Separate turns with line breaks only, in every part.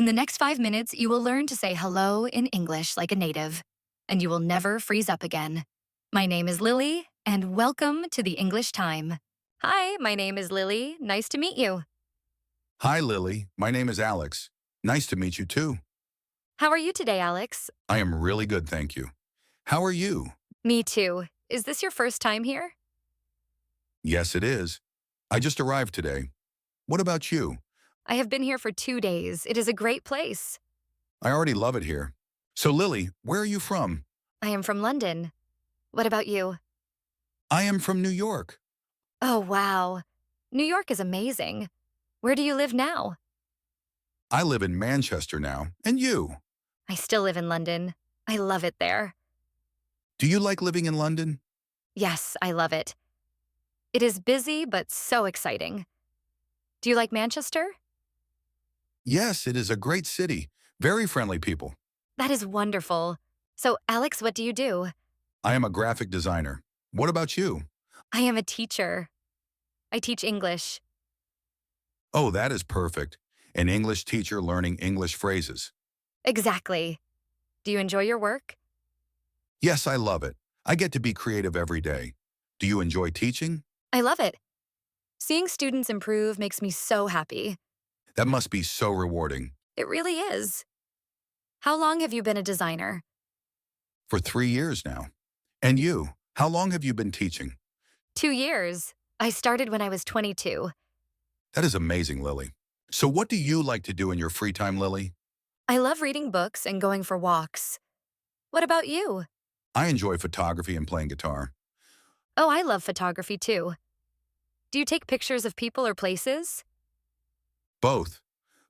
In the next 5 minutes, you will learn to say hello in English like a native, and you will never freeze up again. My name is Lily, and welcome to the English Time. Hi, my name is Lily. Nice to meet you.
Hi, Lily. My name is Alex. Nice to meet you, too.
How are you today, Alex?
I am really good, thank you. How are you?
Me too. Is this your first time here?
Yes, it is. I just arrived today. What about you?
I have been here for 2 days. It is a great place.
I already love it here. So, Lily, where are you from?
I am from London. What about you?
I am from New York.
Oh, wow. New York is amazing. Where do you live now?
I live in Manchester now. And you?
I still live in London. I love it there.
Do you like living in London?
Yes, I love it. It is busy, but so exciting. Do you like Manchester?
Yes, it is a great city. Very friendly people.
That is wonderful. So, Alex, what do you do?
I am a graphic designer. What about you?
I am a teacher. I teach English.
Oh, that is perfect. An English teacher learning English phrases.
Exactly. Do you enjoy your work?
Yes, I love it. I get to be creative every day. Do you enjoy teaching?
I love it. Seeing students improve makes me so happy.
That must be so rewarding.
It really is. How long have you been a designer?
For 3 years now. And you, how long have you been teaching?
2 years. I started when I was 22.
That is amazing, Lily. So what do you like to do in your free time, Lily?
I love reading books and going for walks. What about you?
I enjoy photography and playing guitar.
Oh, I love photography too. Do you take pictures of people or places?
Both.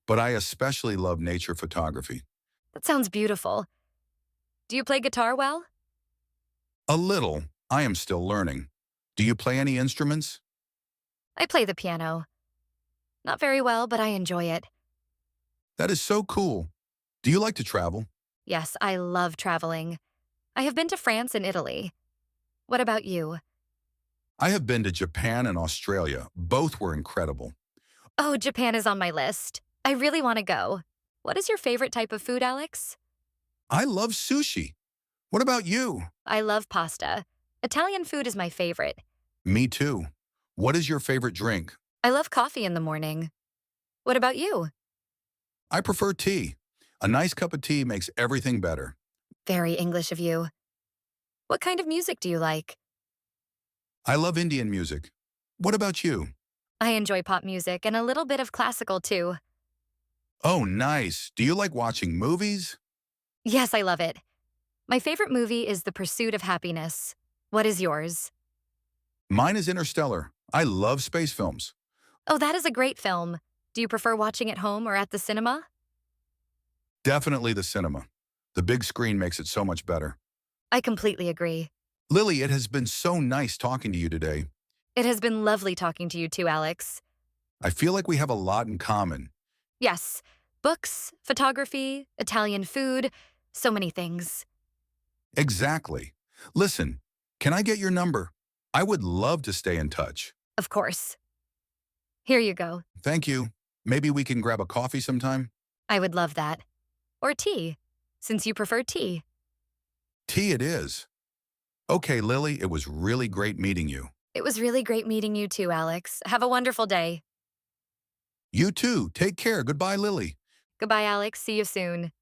But I especially love nature photography.
That sounds beautiful. Do you play guitar well?
A little. I am still learning. Do you play any instruments?
I play the piano. Not very well, but I enjoy it.
That is so cool. Do you like to travel?
Yes, I love traveling. I have been to France and Italy. What about you?
I have been to Japan and Australia. Both were incredible.
Oh, Japan is on my list. I really want to go. What is your favorite type of food, Alex?
I love sushi. What about you?
I love pasta. Italian food is my favorite.
Me too. What is your favorite drink?
I love coffee in the morning. What about you?
I prefer tea. A nice cup of tea makes everything better.
Very English of you. What kind of music do you like?
I love Indian music. What about you?
I enjoy pop music and a little bit of classical too.
Oh, nice. Do you like watching movies?
Yes, I love it. My favorite movie is The Pursuit of Happiness. What is yours?
Mine is Interstellar. I love space films.
Oh, that is a great film. Do you prefer watching at home or at the cinema?
Definitely the cinema. The big screen makes it so much better.
I completely agree.
Lily, it has been so nice talking to you today.
It has been lovely talking to you too, Alex.
I feel like we have a lot in common.
Yes, books, photography, Italian food, so many things.
Exactly. Listen, can I get your number? I would love to stay in touch.
Of course. Here you go.
Thank you. Maybe we can grab a coffee sometime?
I would love that. Or tea, since you prefer tea.
Tea it is. Okay, Lily, it was really great meeting you.
It was really great meeting you too, Alex. Have a wonderful day.
You too. Take care. Goodbye, Lily.
Goodbye, Alex. See you soon.